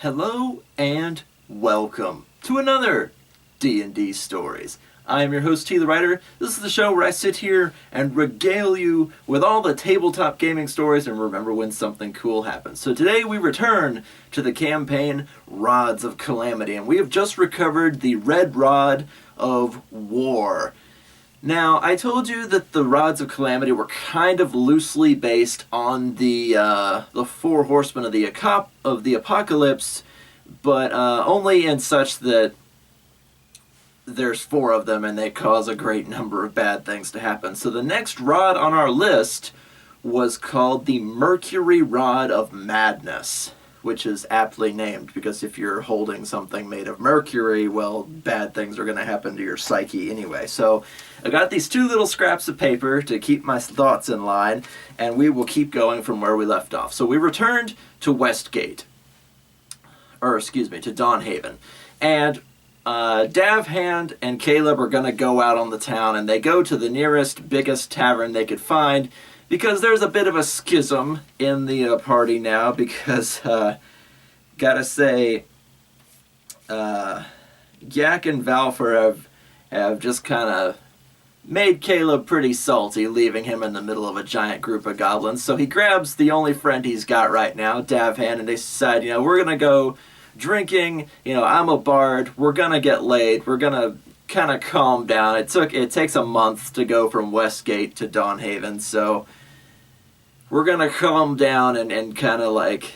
Hello and welcome to another D&D Stories. I am your host, TheWriter. This is the show where I sit here and regale you with all the tabletop gaming stories and remember when something cool happens. So today we return to the campaign Rods of Calamity, and we have just recovered the Red Rod of War. Now, I told you that the Rods of Calamity were kind of loosely based on the four horsemen of the apocalypse, but only in such that there's four of them and they cause a great number of bad things to happen. So the next rod on our list was called the Mercury Rod of Madness, which is aptly named because if you're holding something made of mercury, well, bad things are going to happen to your psyche anyway. So I got these two little scraps of paper to keep my thoughts in line, and we will keep going from where we left off. So we returned to Westgate, to Dawnhaven, and Davhand and Caleb are going to go out on the town, and they go to the nearest, biggest tavern they could find, because there's a bit of a schism in the party now, because, gotta say, Yak and Valfer have just kind of made Caleb pretty salty, leaving him in the middle of a giant group of goblins. So he grabs the only friend he's got right now, Davhand, and they decide, we're gonna go drinking, I'm a bard, we're gonna get laid, we're gonna kind of calm down. It takes a month to go from Westgate to Dawnhaven, so we're gonna calm down and kind of like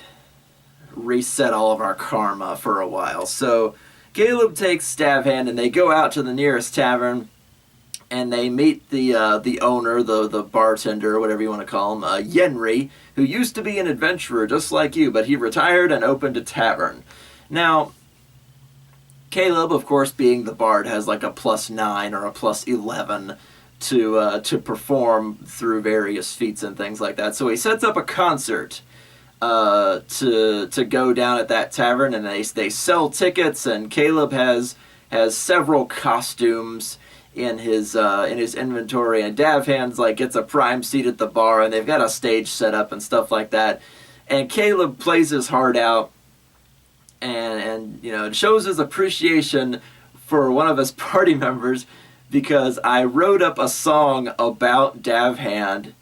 reset all of our karma for a while. So Caleb takes Davhand and they go out to the nearest tavern and they meet the owner, the bartender, whatever you want to call him, Yenri, who used to be an adventurer just like you, but he retired and opened a tavern. Now, Caleb, of course, being the bard, has like a +9 or a +11 to perform through various feats and things like that. So he sets up a concert to go down at that tavern, and they sell tickets, and Caleb has several costumes in his inventory, and Davhand's gets a prime seat at the bar, and they've got a stage set up and stuff like that. And Caleb plays his heart out and shows his appreciation for one of his party members, because I wrote up a song about Davhand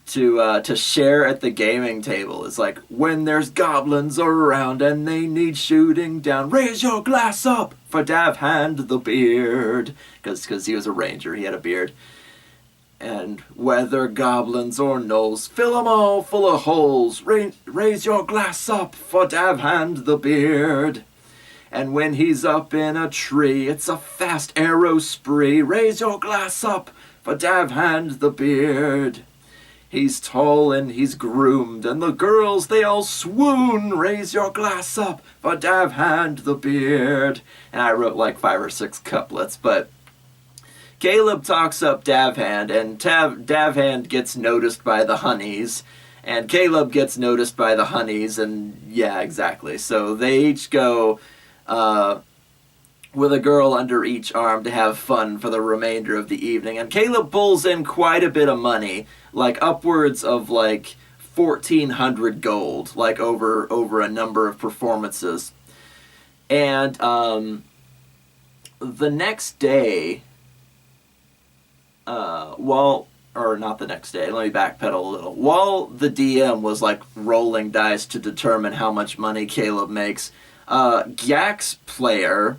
to share at the gaming table. It's like, when there's goblins around and they need shooting down, raise your glass up for Davhand the Beard, because he was a ranger, he had a beard. And whether goblins or gnolls, fill 'em all full of holes, raise your glass up for Davhand the Beard. And when he's up in a tree, it's a fast arrow spree, raise your glass up for Davhand the Beard. He's tall and he's groomed, and the girls, they all swoon, raise your glass up for Davhand the Beard. And I wrote like 5 or 6 couplets, but Caleb talks up Davhand, and Davhand gets noticed by the honeys, and Caleb gets noticed by the honeys, and yeah, exactly. So they each go with a girl under each arm to have fun for the remainder of the evening. And Caleb pulls in quite a bit of money, like upwards of 1,400 gold, over a number of performances. And the next day, not the next day, let me backpedal a little. While the DM was rolling dice to determine how much money Caleb makes, Gyak's player,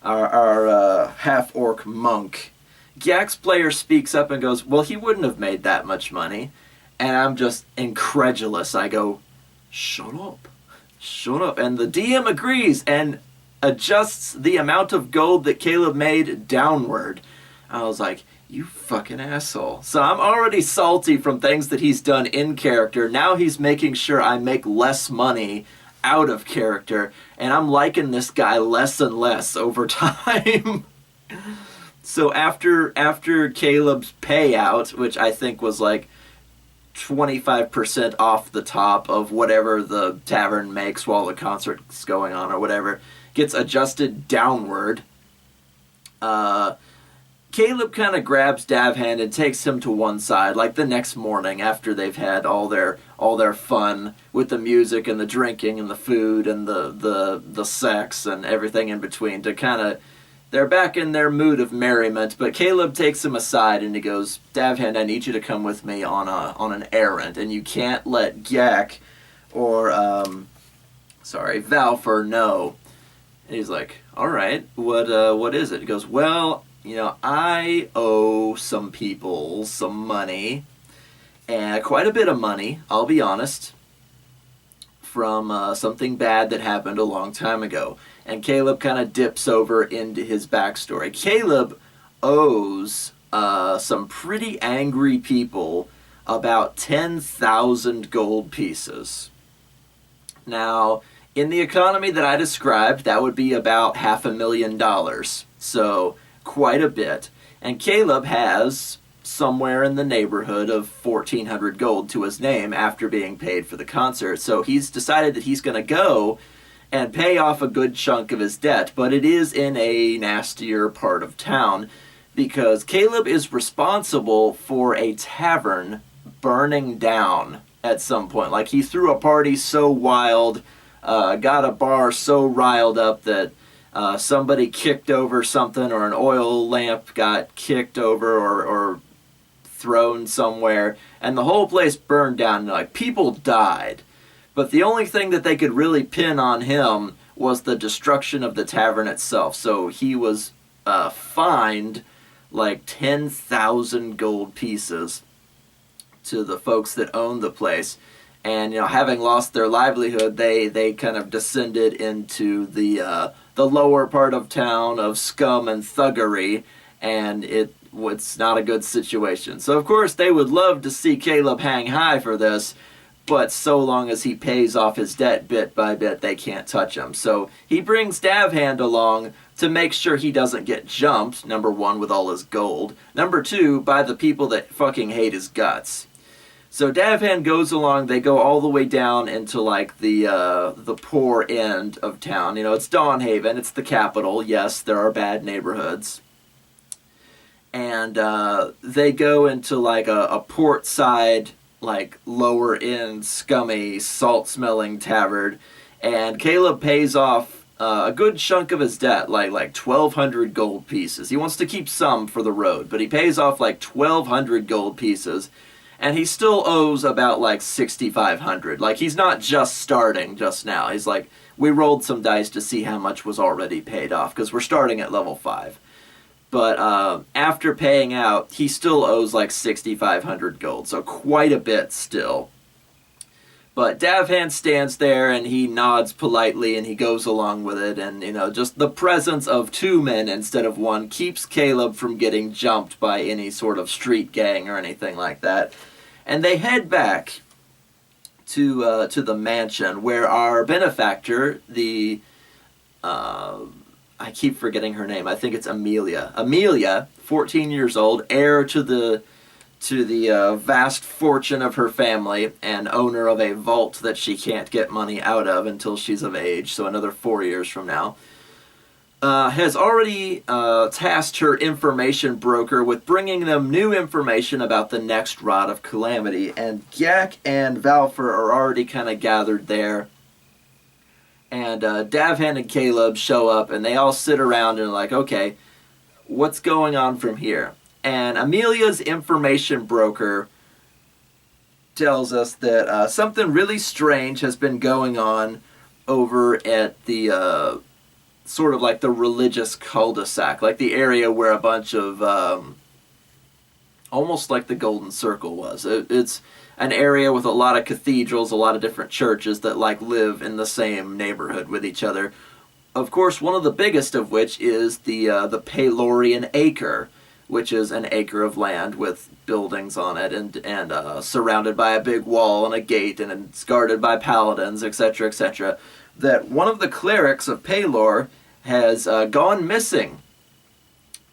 our half-orc monk, Gyak's player speaks up and goes, well, he wouldn't have made that much money. And I'm just incredulous. I go, shut up. And the DM agrees and adjusts the amount of gold that Caleb made downward. I was like, you fucking asshole. So I'm already salty from things that he's done in character. Now he's making sure I make less money out of character, and I'm liking this guy less and less over time. So after Caleb's payout, which I think was 25% off the top of whatever the tavern makes while the concert's going on or whatever, gets adjusted downward, Caleb kind of grabs Davhand and takes him to one side, like the next morning after they've had all their fun with the music and the drinking and the food and the sex and everything in between. To kind of, they're back in their mood of merriment. But Caleb takes him aside and he goes, "Davhand, I need you to come with me on an errand, and you can't let Gak or Valfer know." And he's like, "All right, what is it?" He goes, "Well, I owe some people some money, and quite a bit of money, I'll be honest, from something bad that happened a long time ago." And Caleb kind of dips over into his backstory. Caleb owes some pretty angry people about 10,000 gold pieces. Now, in the economy that I described, that would be about $500,000. So, quite a bit. And Caleb has somewhere in the neighborhood of 1,400 gold to his name after being paid for the concert. So he's decided that he's going to go and pay off a good chunk of his debt, but it is in a nastier part of town because Caleb is responsible for a tavern burning down at some point. Like, he threw a party so wild, got a bar so riled up that somebody kicked over something, or an oil lamp got kicked over or thrown somewhere, and the whole place burned down. Like, people died. But the only thing that they could really pin on him was the destruction of the tavern itself. So he was fined like 10,000 gold pieces to the folks that owned the place. And, having lost their livelihood, they kind of descended into the lower part of town of scum and thuggery, and it's not a good situation. So, of course, they would love to see Caleb hang high for this, but so long as he pays off his debt bit by bit, they can't touch him. So he brings Davhand along to make sure he doesn't get jumped, number one, with all his gold, number two, by the people that fucking hate his guts. So Davhand goes along, they go all the way down into, like, the poor end of town. It's Dawnhaven, it's the capital. Yes, there are bad neighborhoods. And they go into, like, a port side, like, lower end, scummy, salt-smelling tavern. And Caleb pays off a good chunk of his debt, like 1,200 gold pieces. He wants to keep some for the road, but he pays off like 1,200 gold pieces. And he still owes about like 6,500. Like, he's not just starting just now. He's like, we rolled some dice to see how much was already paid off, because we're starting at level 5. But after paying out, he still owes like 6,500 gold, so quite a bit still. But Davhand stands there and he nods politely and he goes along with it, and just the presence of 2 men instead of 1 keeps Caleb from getting jumped by any sort of street gang or anything like that. And they head back to the mansion where our benefactor, the I keep forgetting her name. I think it's Amelia. Amelia, 14 years old, heir to the vast fortune of her family, and owner of a vault that she can't get money out of until she's of age, so another 4 years from now, has already tasked her information broker with bringing them new information about the next Rod of Calamity, and Gak and Valfer are already kind of gathered there. And Davhand and Caleb show up, and they all sit around and are like, okay, what's going on from here? And Amelia's information broker tells us that something really strange has been going on over at the sort of like the religious cul-de-sac, like the area where a bunch of almost like the Golden Circle was. It's an area with a lot of cathedrals, a lot of different churches that like live in the same neighborhood with each other. Of course, one of the biggest of which is the Pelorian Acre, which is an acre of land with buildings on it and surrounded by a big wall and a gate, and it's guarded by paladins, etc., etc. That one of the clerics of Pelor has gone missing.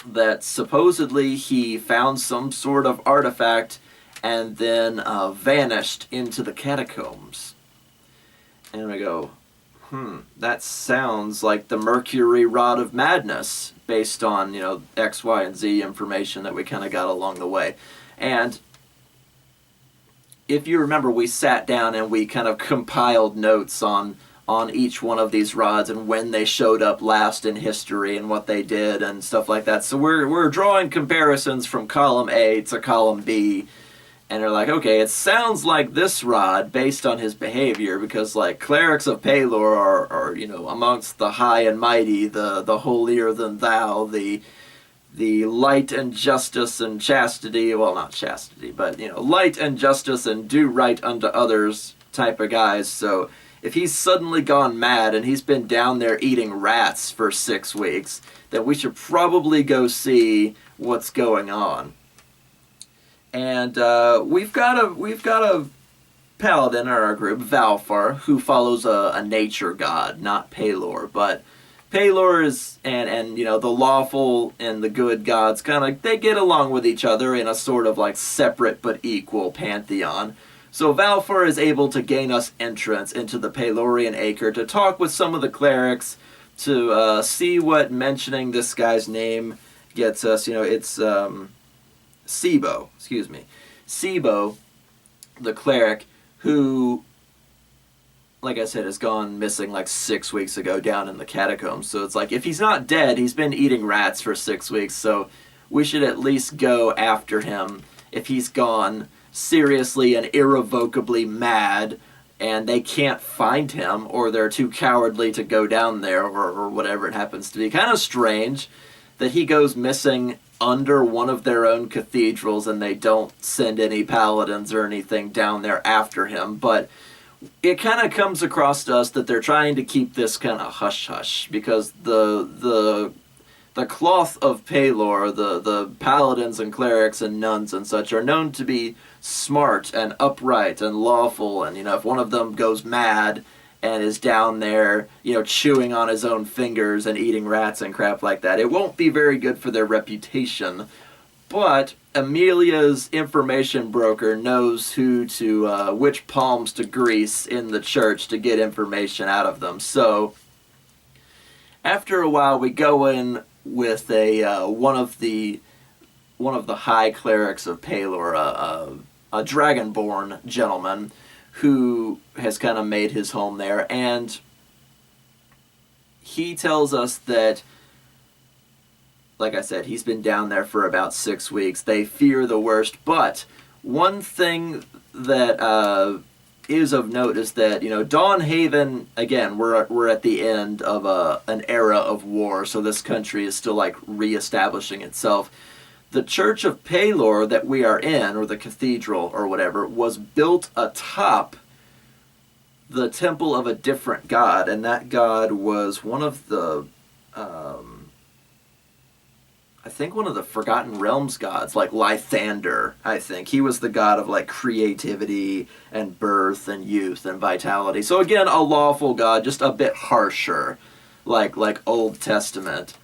That supposedly he found some sort of artifact and then vanished into the catacombs. And I go, That sounds like the Mercury Rod of Madness, based on, X, Y, and Z information that we kind of got along the way. And if you remember, we sat down and we kind of compiled notes on each one of these rods and when they showed up last in history and what they did and stuff like that. So we're drawing comparisons from column A to column B, and they're like, okay, it sounds like this rod based on his behavior, because like clerics of Pelor are amongst the high and mighty, the holier than thou, the light and justice and chastity, well, not chastity, but light and justice and do right unto others type of guys. So if he's suddenly gone mad and he's been down there eating rats for 6 weeks, then we should probably go see what's going on. And we've got a paladin in our group, Valfar, who follows a nature god, not Pelor. But Pelor is and the lawful and the good gods they get along with each other in a sort of like separate but equal pantheon. So Valfar is able to gain us entrance into the Pelorian Acre to talk with some of the clerics, to see what mentioning this guy's name gets us. It's Sibo, Sibo, the cleric, who, like I said, has gone missing like 6 weeks ago down in the catacombs. So it's like, if he's not dead, he's been eating rats for 6 weeks, so we should at least go after him if he's gone seriously and irrevocably mad and they can't find him, or they're too cowardly to go down there, or whatever it happens to be. Kind of strange that he goes missing under one of their own cathedrals and they don't send any paladins or anything down there after him. But it kind of comes across to us that they're trying to keep this kind of hush-hush, because the cloth of Pelor, the paladins and clerics and nuns and such, are known to be smart and upright and lawful, and if one of them goes mad and is down there, chewing on his own fingers and eating rats and crap like that, it won't be very good for their reputation. But Amelia's information broker knows which palms to grease in the church to get information out of them. So after a while, we go in with one of the high clerics of Pelor, a dragonborn gentleman who has kind of made his home there, and he tells us that, like I said, he's been down there for about 6 weeks. They fear the worst, but one thing that is of note is that, Dawnhaven, again, we're at the end of an era of war, so this country is still like reestablishing itself. The Church of Pelor that we are in, or the cathedral or whatever, was built atop the temple of a different god, and that god was one of the I think one of the Forgotten Realms gods, like Lythander, I think. He was the god of like creativity and birth and youth and vitality. So again, a lawful god, just a bit harsher, like Old Testament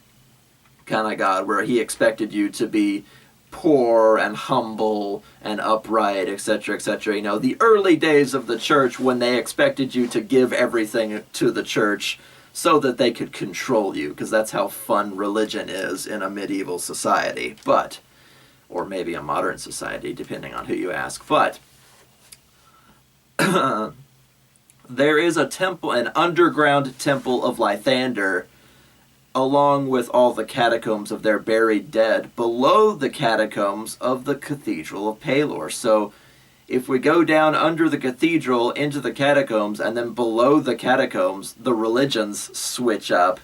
kind of god, where he expected you to be poor and humble and upright, etc., etc. The early days of the church, when they expected you to give everything to the church so that they could control you, because that's how fun religion is in a medieval society, or maybe a modern society, depending on who you ask. But there is a temple, an underground temple of Lythander, along with all the catacombs of their buried dead, below the catacombs of the Cathedral of Pelor. So if we go down under the cathedral into the catacombs, and then below the catacombs, the religions switch up,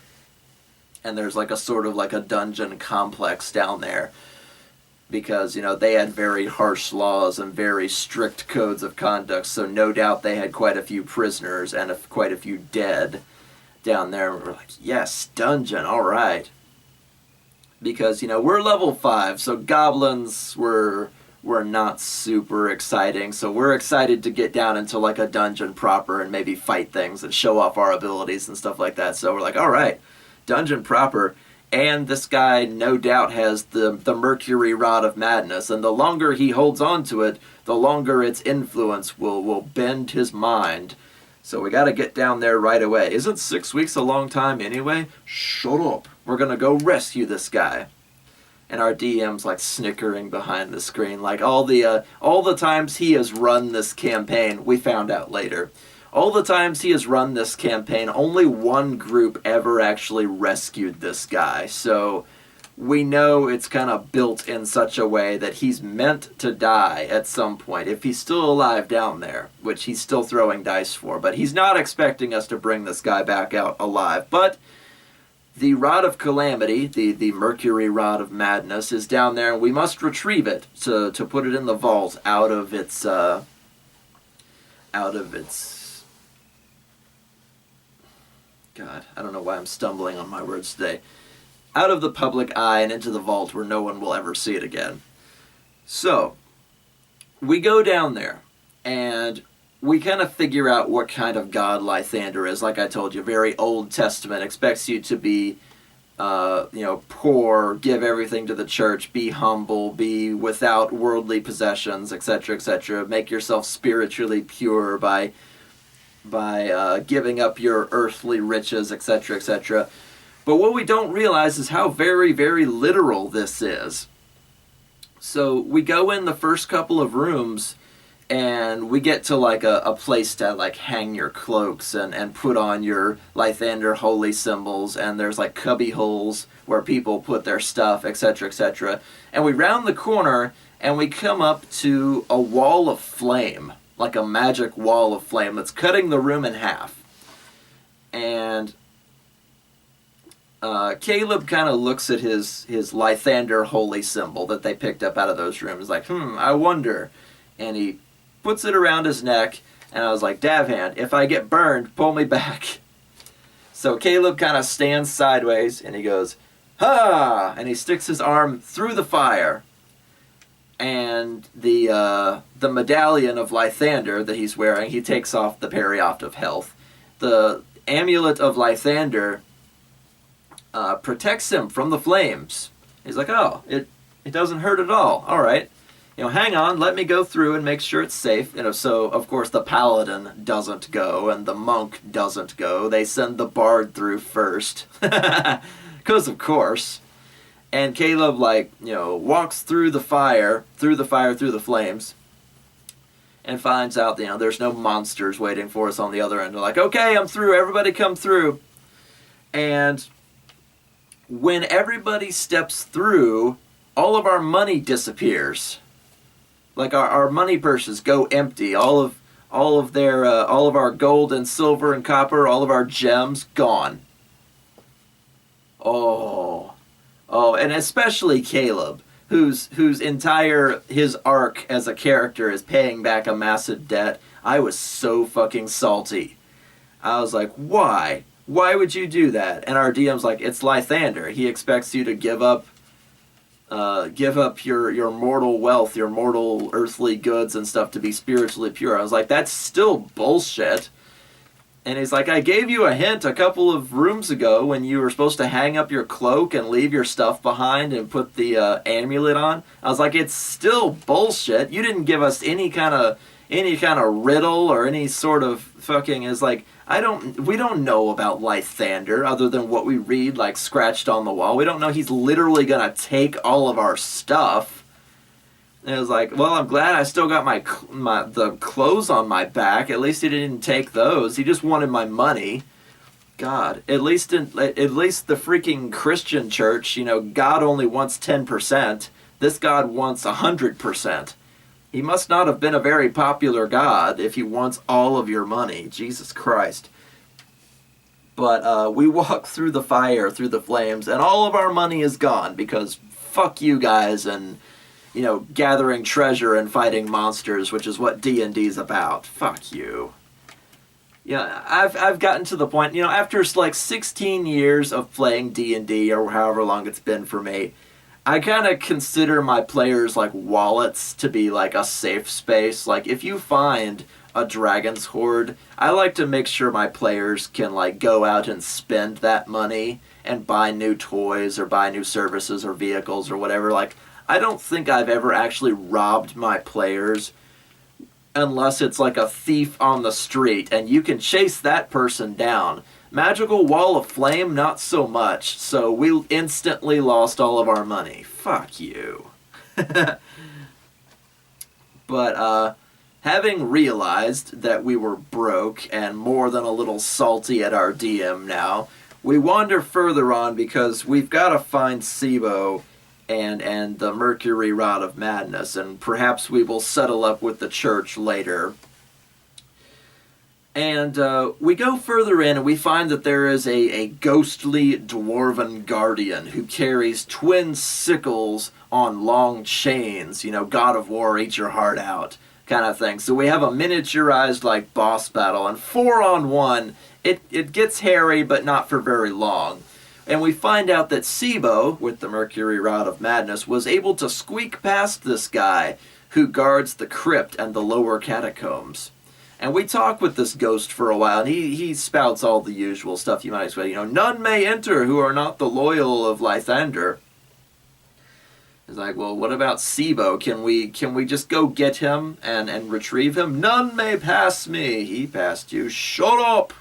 and there's like a sort of like a dungeon complex down there, because, they had very harsh laws and very strict codes of conduct, so no doubt they had quite a few prisoners and quite a few dead down there. We're like, yes, dungeon, all right. Because, we're level 5, so goblins were not super exciting, so we're excited to get down into like a dungeon proper and maybe fight things and show off our abilities and stuff like that. So we're like, all right, dungeon proper. And this guy no doubt has the Mercury Rod of Madness, and the longer he holds on to it, the longer its influence will bend his mind. So we got to get down there right away. Isn't 6 weeks a long time anyway? Shut up. We're going to go rescue this guy. And our DM's like snickering behind the screen. Like all the times he has run this campaign, we found out later. All the times he has run this campaign, only one group ever actually rescued this guy. So we know it's kind of built in such a way that he's meant to die at some point, if he's still alive down there, which he's still throwing dice for. But he's not expecting us to bring this guy back out alive. But the Rod of Calamity, the Mercury Rod of Madness, is down there, and we must retrieve it to put it in the vault out of its God, I don't know why I'm stumbling on my words today. Out of the public eye and into the vault where no one will ever see it again. So, we go down there, and we kind of figure out what kind of god Lythander is. Like I told you, very Old Testament, expects you to be, poor, give everything to the church, be humble, be without worldly possessions, etc., etc. Make yourself spiritually pure by giving up your earthly riches, etc., etc. But what we don't realize is how very, very literal this is. So we go in the first couple of rooms, and we get to like a place to like hang your cloaks and put on your Lythander holy symbols, and there's like cubby holes where people put their stuff, etc., etc. And we round the corner, and we come up to a wall of flame, like a magic wall of flame that's cutting the room in half. And Caleb kind of looks at his Lythander holy symbol that they picked up out of those rooms, like, I wonder. And he puts it around his neck, and I was like, Davhand, if I get burned, pull me back. So Caleb kind of stands sideways, and he goes, ha! And he sticks his arm through the fire. And the medallion of Lythander that he's wearing, he takes off the Perioft of Health. The amulet of Lythander protects him from the flames. He's like, oh, it doesn't hurt at all. All right. Hang on, let me go through and make sure it's safe. So, of course, the paladin doesn't go, and the monk doesn't go. They send the bard through first. Because, of course. And Caleb, walks through the flames, and finds out, there's no monsters waiting for us on the other end. They're like, okay, I'm through, everybody come through. And when everybody steps through, all of our money disappears. Like our money purses go empty. All of our gold and silver and copper, all of our gems gone. Oh, and especially Caleb, whose arc as a character is paying back a massive debt. I was so fucking salty. I was like, why? Why would you do that? And our DM's like, it's Lythander. He expects you to give up your mortal wealth, your mortal earthly goods and stuff to be spiritually pure. I was like, that's still bullshit. And he's like, I gave you a hint a couple of rooms ago when you were supposed to hang up your cloak and leave your stuff behind and put the amulet on. I was like, it's still bullshit. You didn't give us any kind of riddle or any sort of fucking, is like, we don't know about Lythander other than what we read, like, scratched on the wall. We don't know he's literally gonna take all of our stuff. And it was like, well, I'm glad I still got the clothes on my back. At least he didn't take those. He just wanted my money. God, at least the freaking Christian church, God only wants 10%. This God wants 100%. He must not have been a very popular god if he wants all of your money. Jesus Christ. But we walk through the fire, through the flames, and all of our money is gone because fuck you guys and, gathering treasure and fighting monsters, which is what D&D's about. Fuck you. Yeah, I've gotten to the point, after like 16 years of playing D&D or however long it's been for me, I kind of consider my players like wallets to be like a safe space. Like if you find a dragon's hoard, I like to make sure my players can like go out and spend that money and buy new toys or buy new services or vehicles or whatever. Like I don't think I've ever actually robbed my players unless it's like a thief on the street, and you can chase that person down. Magical Wall of Flame, not so much, so we instantly lost all of our money. Fuck you. But, having realized that we were broke and more than a little salty at our DM now, we wander further on because we've got to find Sibo and the Mercury Rod of Madness, and perhaps we will settle up with the church later. And we go further in and we find that there is a ghostly dwarven guardian who carries twin sickles on long chains, you know, God of War, eat your heart out kind of thing. So we have a miniaturized like boss battle, and 4-on-1, it gets hairy, but not for very long. And we find out that Sibo, with the Mercury Rod of Madness, was able to squeak past this guy who guards the crypt and the lower catacombs. And we talk with this ghost for a while, and he spouts all the usual stuff you might expect. You know, none may enter who are not the loyal of Lythander. He's like, well, what about Sibo? Can we just go get him and retrieve him? None may pass me. He passed you. Shut up!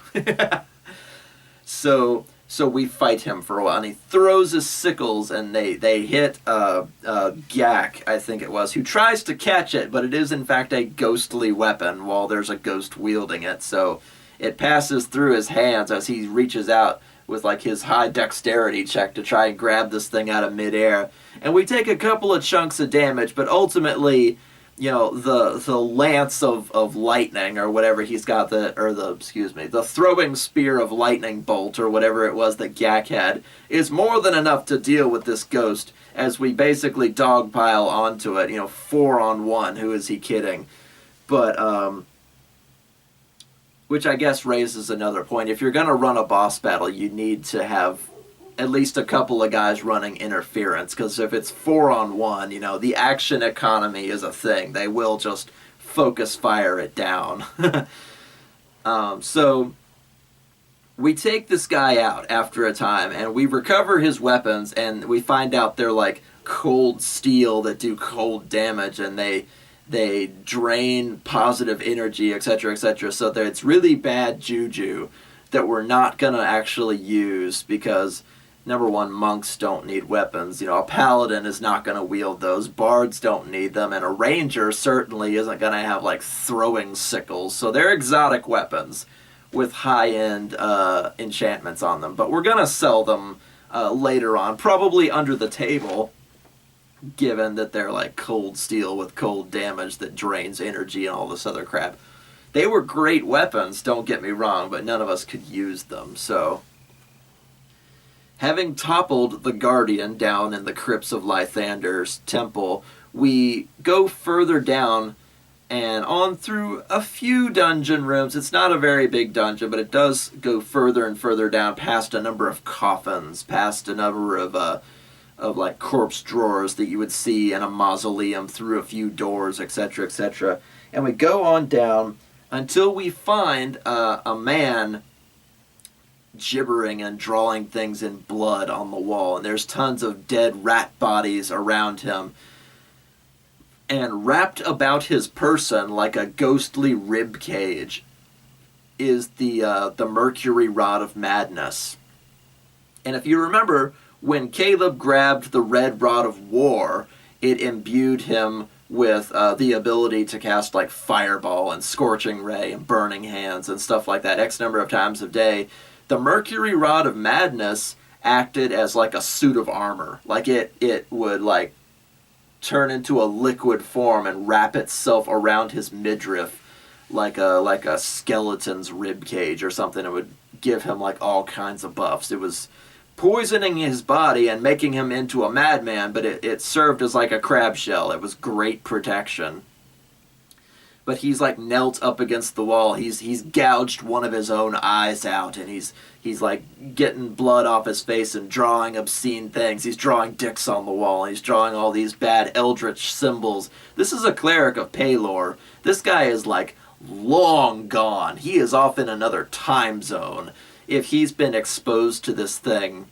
So we fight him for a while, and he throws his sickles, and they hit Gak, I think it was, who tries to catch it, but it is in fact a ghostly weapon while there's a ghost wielding it. So it passes through his hands as he reaches out with like his high dexterity check to try and grab this thing out of midair. And we take a couple of chunks of damage, but ultimately, you know, the lance of lightning or whatever he's got, the throwing spear of lightning bolt or whatever it was that Gak had is more than enough to deal with this ghost as we basically dogpile onto it, you know, 4-on-1, who is he kidding? But, which I guess raises another point. If you're going to run a boss battle, you need to have at least a couple of guys running interference, because if it's 4-on-1, you know, the action economy is a thing. They will just focus fire it down. So we take this guy out after a time, and we recover his weapons, and we find out they're like cold steel that do cold damage, and they drain positive energy, etc., etc. So that it's really bad juju that we're not going to actually use because, number one, monks don't need weapons. You know, a paladin is not going to wield those. Bards don't need them. And a ranger certainly isn't going to have, like, throwing sickles. So they're exotic weapons with high-end enchantments on them. But we're going to sell them later on, probably under the table, given that they're like cold steel with cold damage that drains energy and all this other crap. They were great weapons, don't get me wrong, but none of us could use them. So, having toppled the Guardian down in the crypts of Lythander's temple, we go further down and on through a few dungeon rooms. It's not a very big dungeon, but it does go further and further down past a number of coffins, past a number of like corpse drawers that you would see in a mausoleum, through a few doors, etc., etc. And we go on down until we find a man gibbering and drawing things in blood on the wall. And there's tons of dead rat bodies around him. And wrapped about his person like a ghostly rib cage is the Mercury Rod of Madness. And if you remember, when Caleb grabbed the Red Rod of War, it imbued him with the ability to cast like Fireball and Scorching Ray and Burning Hands and stuff like that X number of times a day. The Mercury Rod of Madness acted as like a suit of armor. Like it would like turn into a liquid form and wrap itself around his midriff like a skeleton's rib cage or something. It would give him like all kinds of buffs. It was poisoning his body and making him into a madman, but it served as like a crab shell. It was great protection. But he's like knelt up against the wall. He's gouged one of his own eyes out, and he's like getting blood off his face and drawing obscene things. He's drawing dicks on the wall. He's drawing all these bad eldritch symbols. This is a cleric of Pelor. This guy is like long gone. He is off in another time zone. If he's been exposed to this thing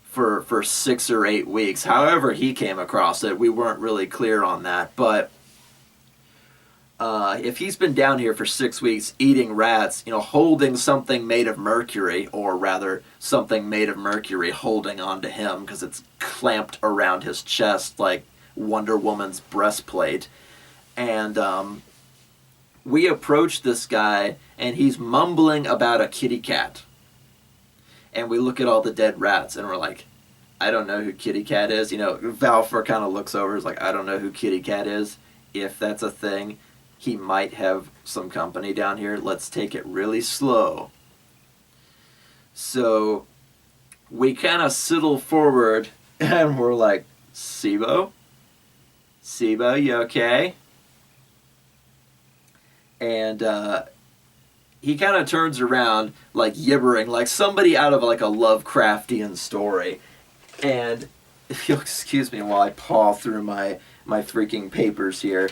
for 6 or 8 weeks, however he came across it, we weren't really clear on that. But if he's been down here for 6 weeks eating rats, holding something made of mercury, or rather something made of mercury holding onto him because it's clamped around his chest like Wonder Woman's breastplate. And we approach this guy, and he's mumbling about a kitty cat. And we look at all the dead rats, and we're like, I don't know who Kitty Cat is. Valfer kind of looks over, is like, I don't know who Kitty Cat is. If that's a thing, he might have some company down here. Let's take it really slow. So we kind of sidle forward, and we're like, Sibo? Sibo, you okay? And he kind of turns around, like gibbering, like somebody out of like a Lovecraftian story. And if you'll excuse me while I paw through my freaking papers here,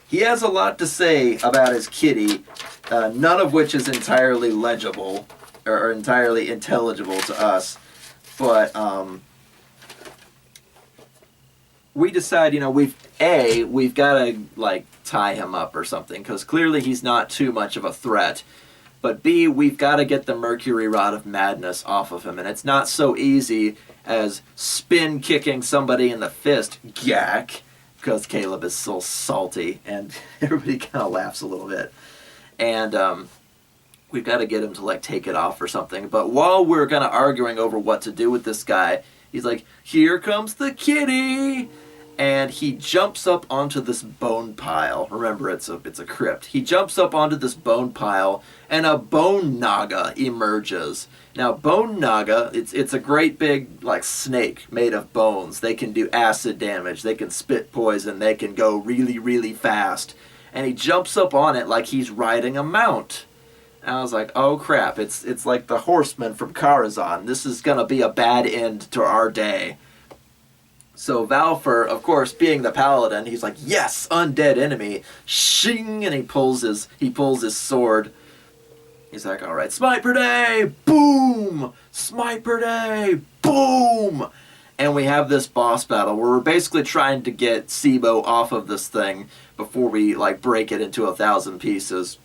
he has a lot to say about his kitty, none of which is entirely legible or entirely intelligible to us. But we decide, we've got to like tie him up or something, because clearly he's not too much of a threat. But B, we've got to get the Mercury Rod of Madness off of him, and it's not so easy as spin kicking somebody in the fist, Gak, because Caleb is so salty, and everybody kind of laughs a little bit. And we've got to get him to like take it off or something. But while we're kind of arguing over what to do with this guy, he's like, here comes the kitty! And he jumps up onto this bone pile. Remember, it's a crypt. He jumps up onto this bone pile, and a bone naga emerges. Now, bone naga, it's a great big like snake made of bones. They can do acid damage. They can spit poison. They can go really, really fast. And he jumps up on it like he's riding a mount. And I was like, oh crap! It's like the Horseman from Karazhan. This is gonna be a bad end to our day. So Valfer, of course, being the paladin, he's like, yes, undead enemy, shing, and he pulls his sword. He's like, all right, smite per day, boom, smite per day, boom, and we have this boss battle where we're basically trying to get Sibo off of this thing before we like break it into 1,000 pieces.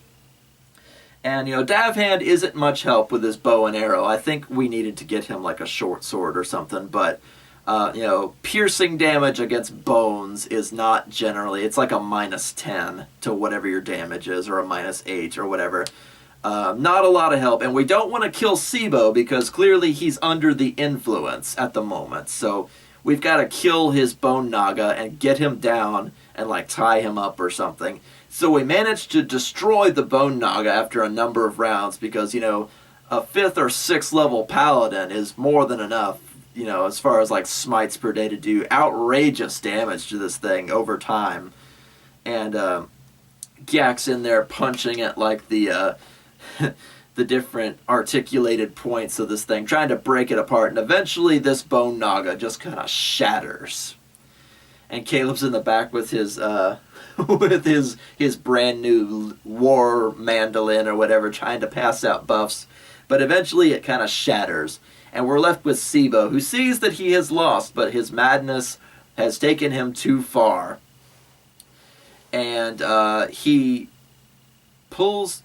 And Davhand isn't much help with his bow and arrow. I think we needed to get him like a short sword or something, but. Piercing damage against bones is not generally, it's like a -10 to whatever your damage is, or a -8 or whatever. Not a lot of help, and we don't want to kill Sibo because clearly he's under the influence at the moment. So we've got to kill his bone naga and get him down and like tie him up or something. So we managed to destroy the bone naga after a number of rounds because, a 5th or 6th level paladin is more than enough. As far as like smites per day to do outrageous damage to this thing over time. And Gak's in there punching at like the the different articulated points of this thing, trying to break it apart, and eventually this bone naga just kind of shatters. And Caleb's in the back with his with his brand new war mandolin or whatever, trying to pass out buffs. But eventually it kind of shatters. And we're left with Sibo, who sees that he has lost, but his madness has taken him too far. And he pulls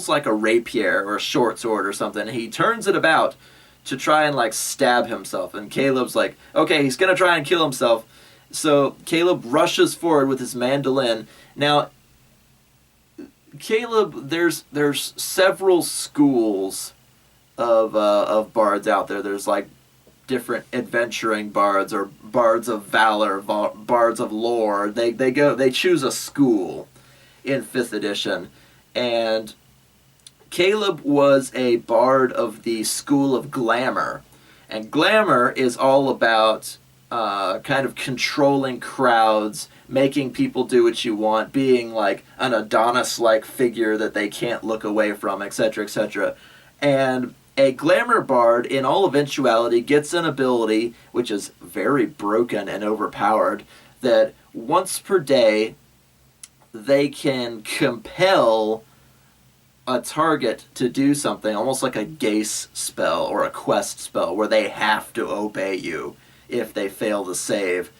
like a rapier or a short sword or something, and he turns it about to try and like stab himself. And Caleb's like, okay, he's going to try and kill himself. So Caleb rushes forward with his mandolin. Now, Caleb, there's several schools of bards out there. There's like different adventuring bards, or bards of valor, bards of lore. They choose a school in 5th edition, and Caleb was a bard of the school of glamour, and glamour is all about kind of controlling crowds, making people do what you want, being like an Adonis-like figure that they can't look away from, etc., etc. And a glamour bard, in all eventuality, gets an ability, which is very broken and overpowered, that once per day, they can compel a target to do something, almost like a gaze spell or a quest spell, where they have to obey you if they fail to save.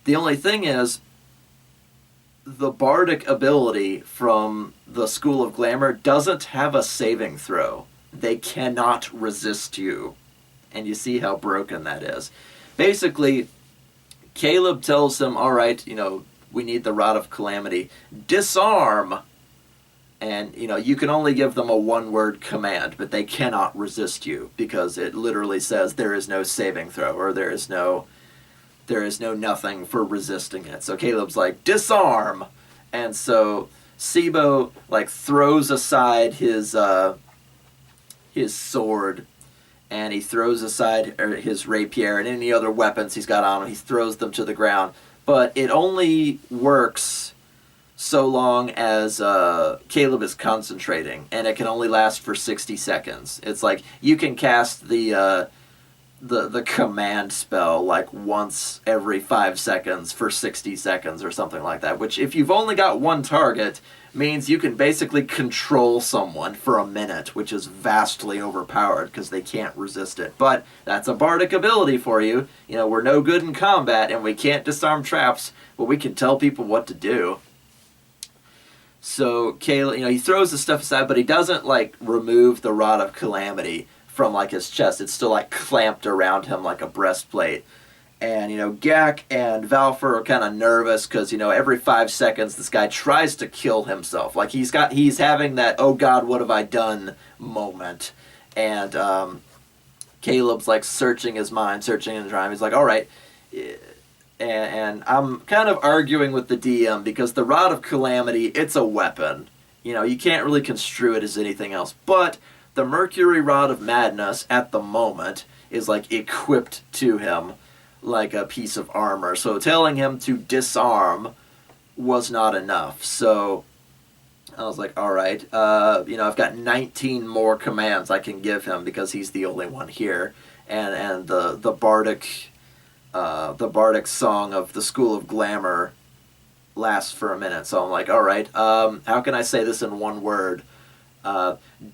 The only thing is, the bardic ability from the School of Glamour doesn't have a saving throw. They cannot resist you. And you see how broken that is. Basically, Caleb tells him, all right, we need the Rod of Calamity. Disarm! And, you can only give them a one-word command, but they cannot resist you, because it literally says there is no saving throw, or there is no nothing for resisting it. So Caleb's like, disarm! And so Sibo, throws aside his sword, and he throws aside his rapier and any other weapons he's got on him. He throws them to the ground. But it only works so long as Caleb is concentrating, and it can only last for 60 seconds. It's like you can cast the command spell once every 5 seconds for 60 seconds or something like that, which if you've only got one target means you can basically control someone for a minute, which is vastly overpowered because they can't resist it. But that's a bardic ability for you. We're no good in combat and we can't disarm traps, but we can tell people what to do. So Caleb, he throws the stuff aside, but he doesn't remove the Rod of Calamity from his chest. It's still clamped around him like a breastplate. And Gak and Valfer are kind of nervous because every 5 seconds this guy tries to kill himself. He's having that "oh God, what have I done" moment. And Caleb's searching his mind, searching his mind. He's like, all right. And I'm kind of arguing with the DM because the Rod of Calamity, it's a weapon. You can't really construe it as anything else. But the Mercury Rod of Madness at the moment is equipped to him like a piece of armor. So telling him to disarm was not enough. So I was like, all right, I've got 19 more commands I can give him because he's the only one here. And the bardic song of the School of Glamour lasts for a minute. So I'm like, all right, how can I say this in one word?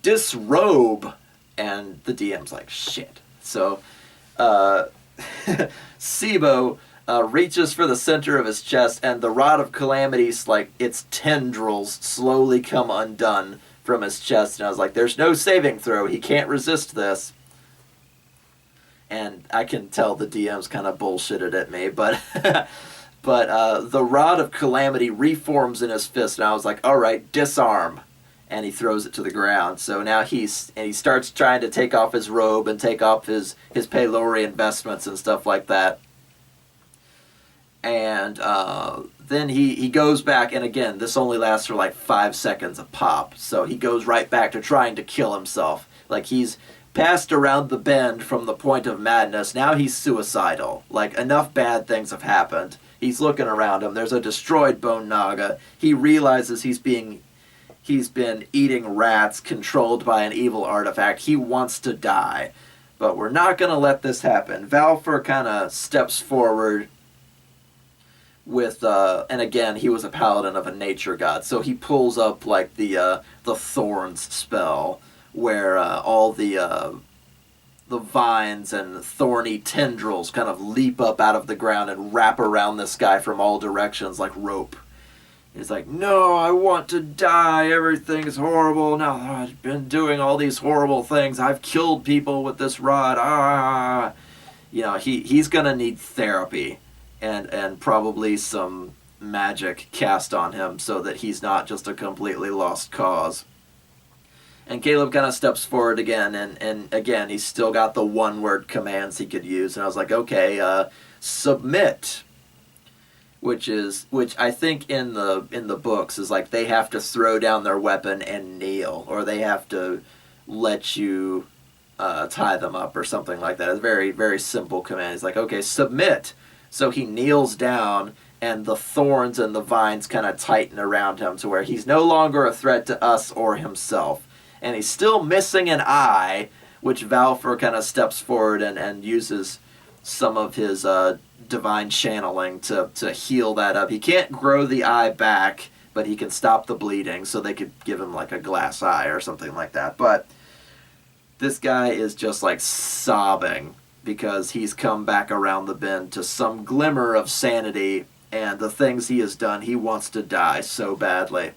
Disrobe. And the DM's like, shit. So Sibo reaches for the center of his chest, and the Rod of Calamity, its tendrils slowly come undone from his chest. And I was like, there's no saving throw. He can't resist this. And I can tell the DM's kind of bullshitted at me, but the Rod of Calamity reforms in his fist, and I was like, all right, disarm. And he throws it to the ground. So now he starts trying to take off his robe and take off his Pelorian vestments and stuff like that. And then he goes back, and again, this only lasts for 5 seconds a pop. So he goes right back to trying to kill himself. He's passed around the bend from the point of madness. Now he's suicidal. Enough bad things have happened. He's looking around him. There's a destroyed Bone Naga. He realizes he's been eating rats controlled by an evil artifact. He wants to die. But we're not going to let this happen. Valfer kind of steps forward with, and again, he was a paladin of a nature god. So he pulls up the Thorns spell, where all the vines and thorny tendrils kind of leap up out of the ground and wrap around this guy from all directions like rope. He's like, no, I want to die. Everything is horrible. Now I've been doing all these horrible things. I've killed people with this rod. He's going to need therapy and probably some magic cast on him so that he's not just a completely lost cause. And Caleb kind of steps forward again, and again, he's still got the one-word commands he could use. And I was like, okay, submit. Which I think in the books is they have to throw down their weapon and kneel, or they have to let you tie them up or something like that. It's a very, very simple command. He's like, okay, submit. So he kneels down, and the thorns and the vines kind of tighten around him to where he's no longer a threat to us or himself. And he's still missing an eye, which Valfer kind of steps forward and uses some of his divine channeling to heal that up. He can't grow the eye back, but he can stop the bleeding, so they could give him a glass eye or something like that. But this guy is just sobbing because he's come back around the bend to some glimmer of sanity and the things he has done, he wants to die so badly.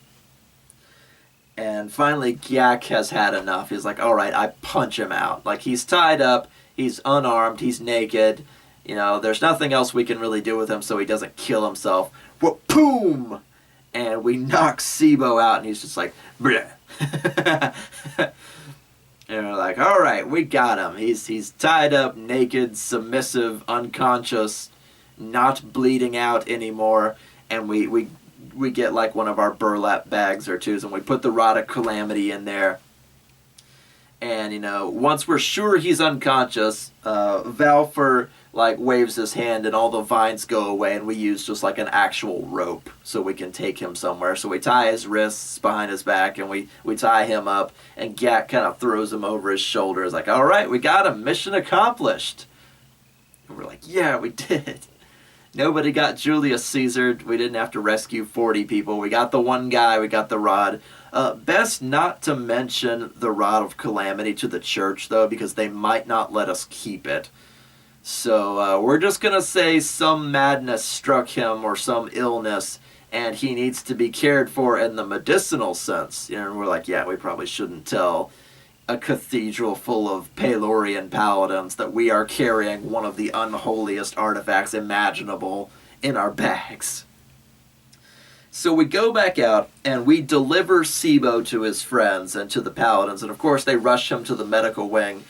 And finally, Gyak has had enough. He's like, all right, I punch him out. Like, he's tied up, he's unarmed, he's naked. You know, there's nothing else we can really do with him so he doesn't kill himself. Well, boom! And we knock Sibo out, and he's just like, bleh. And we're like, all right, we got him. He's tied up, naked, submissive, unconscious, not bleeding out anymore. And we get like one of our burlap bags or twos, and we put the Rod of Calamity in there. And, you know, once we're sure he's unconscious, Valfer, like, waves his hand and all the vines go away, and we use just like an actual rope so we can take him somewhere. So we tie his wrists behind his back, and we tie him up, and Gat kind of throws him over his shoulders like, all right, we got him, mission accomplished. And we're like, yeah, we did. Nobody got Julius Caesared. We didn't have to rescue 40 people. We got the one guy. We got the rod. Best not to mention the Rod of Calamity to the church, though, because they might not let us keep it. So we're just going to say some madness struck him or some illness, and he needs to be cared for in the medicinal sense. You know, and we're like, yeah, we probably shouldn't tell a cathedral full of Pelorian paladins that we are carrying one of the unholiest artifacts imaginable in our bags. So we go back out, and we deliver Sibo to his friends and to the paladins, and of course they rush him to the medical wing.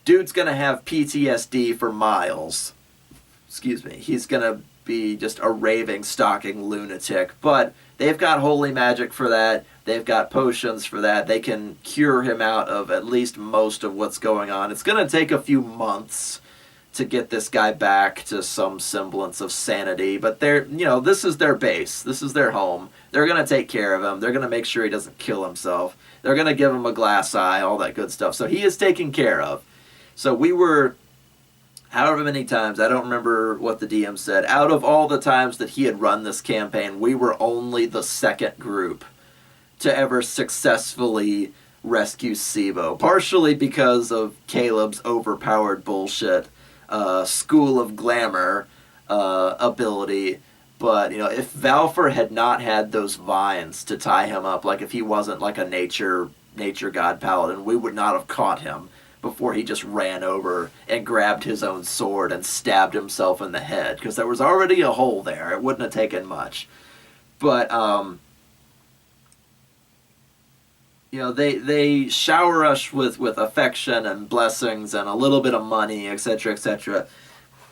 Dude's gonna have PTSD for miles. Excuse me. He's gonna be just a raving, stalking lunatic, but they've got holy magic for that. They've got potions for that. They can cure him out of at least most of what's going on. It's going to take a few months to get this guy back to some semblance of sanity, but they're, you know, this is their base. This is their home. They're going to take care of him. They're going to make sure he doesn't kill himself. They're going to give him a glass eye, all that good stuff. So he is taken care of. So we were, however many times, I don't remember what the DM said, out of all the times that he had run this campaign, we were only the second group to ever successfully rescue Sibo, partially because of Caleb's overpowered bullshit, School of Glamour ability. But, you know, if Valfer had not had those vines to tie him up, like if he wasn't like a nature god paladin, we would not have caught him before he just ran over and grabbed his own sword and stabbed himself in the head, because there was already a hole there. It wouldn't have taken much. But, you know, they shower us with affection and blessings and a little bit of money, etc., etc.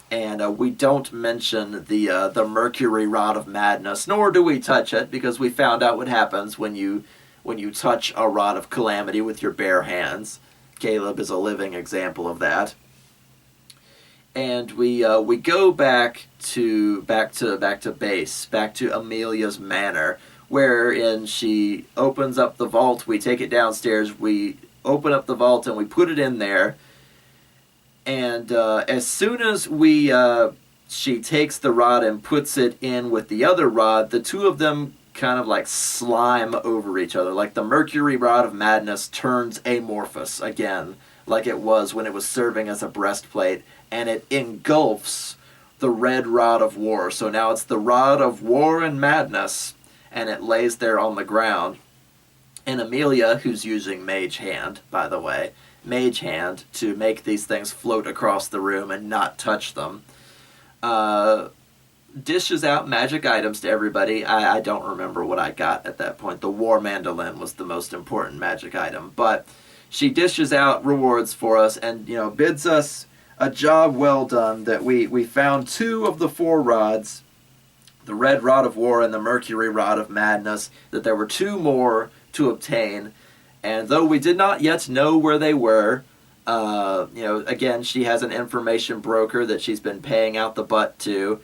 And we don't mention the Mercury Rod of Madness, nor do we touch it, because we found out what happens when you touch a Rod of Calamity with your bare hands. Caleb is a living example of that. And we go back to base, back to Amelia's manor, wherein she opens up the vault. We take it downstairs, we open up the vault, and we put it in there. And as soon as she takes the rod and puts it in with the other rod, the two of them kind of like slime over each other. Like the Mercury Rod of Madness turns amorphous again, like it was when it was serving as a breastplate, and it engulfs the Red Rod of War. So now it's the Rod of War and Madness, and it lays there on the ground. And Amelia, who's using Mage Hand, by the way, Mage Hand, to make these things float across the room and not touch them, dishes out magic items to everybody. I don't remember what I got at that point. The War Mandolin was the most important magic item. But she dishes out rewards for us and, you know, bids us a job well done, that we found 2 of the 4 rods, the Red Rod of War and the Mercury Rod of Madness, that there were 2 more to obtain. And though we did not yet know where they were, you know, again, she has an information broker that she's been paying out the butt to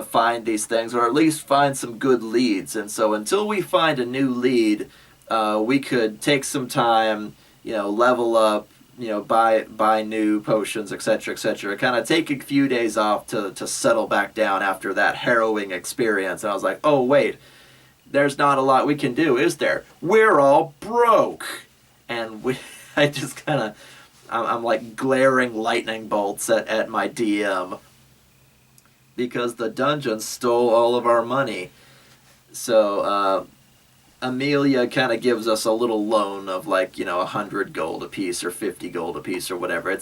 find these things, or at least find some good leads. And so until we find a new lead, we could take some time, you know, level up, you know, buy new potions, etc., etc. Kind of take a few days off to settle back down after that harrowing experience. And I was like, oh wait, there's not a lot we can do, is there? We're all broke. And I just kind of, I'm like glaring lightning bolts at my DM, because the dungeon stole all of our money. So Amelia kind of gives us a little loan of 100 gold apiece or 50 gold apiece or whatever.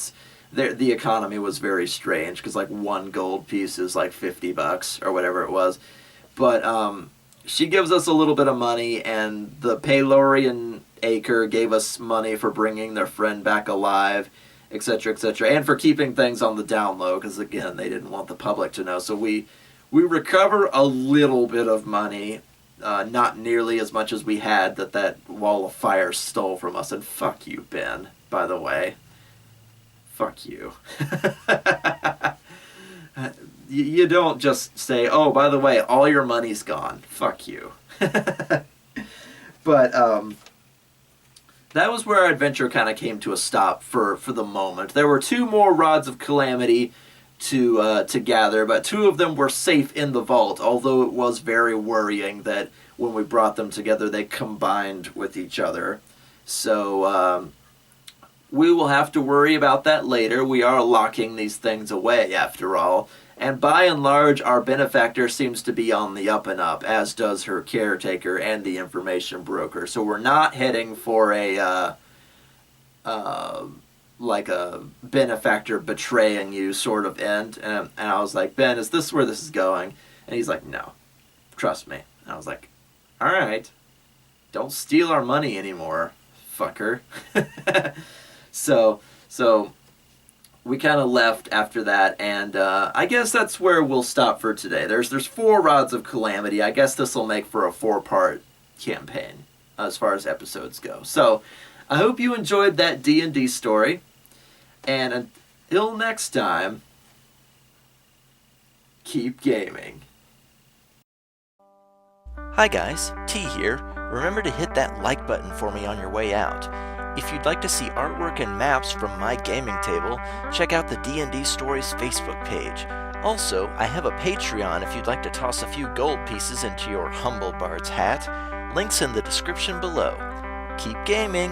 The economy was very strange because 1 gold piece is $50 or whatever it was. But she gives us a little bit of money, and the Pelorian Acre gave us money for bringing their friend back alive, etc., etc., and for keeping things on the down low because, again, they didn't want the public to know. So we recover a little bit of money, not nearly as much as we had that wall of fire stole from us. And fuck you, Ben, by the way. Fuck you. You don't just say, oh, by the way, all your money's gone. Fuck you. But that was where our adventure kind of came to a stop for the moment. There were 2 more Rods of Calamity to gather, but 2 of them were safe in the vault, although it was very worrying that when we brought them together, they combined with each other. So we will have to worry about that later. We are locking these things away, after all. And by and large, our benefactor seems to be on the up and up, as does her caretaker and the information broker. So we're not heading for a benefactor betraying you sort of end. And I was like, Ben, is this where this is going? And he's like, no, trust me. And I was like, all right, don't steal our money anymore, fucker. So we kind of left after that, and I guess that's where we'll stop for today. There's 4 Rods of Calamity. I guess this will make for a 4-part campaign as far as episodes go. So I hope you enjoyed that D&D story, and until next time, keep gaming. Hi guys, T here. Remember to hit that like button for me on your way out. If you'd like to see artwork and maps from my gaming table, check out the D&D Stories Facebook page. Also, I have a Patreon if you'd like to toss a few gold pieces into your humble bard's hat. Links in the description below. Keep gaming!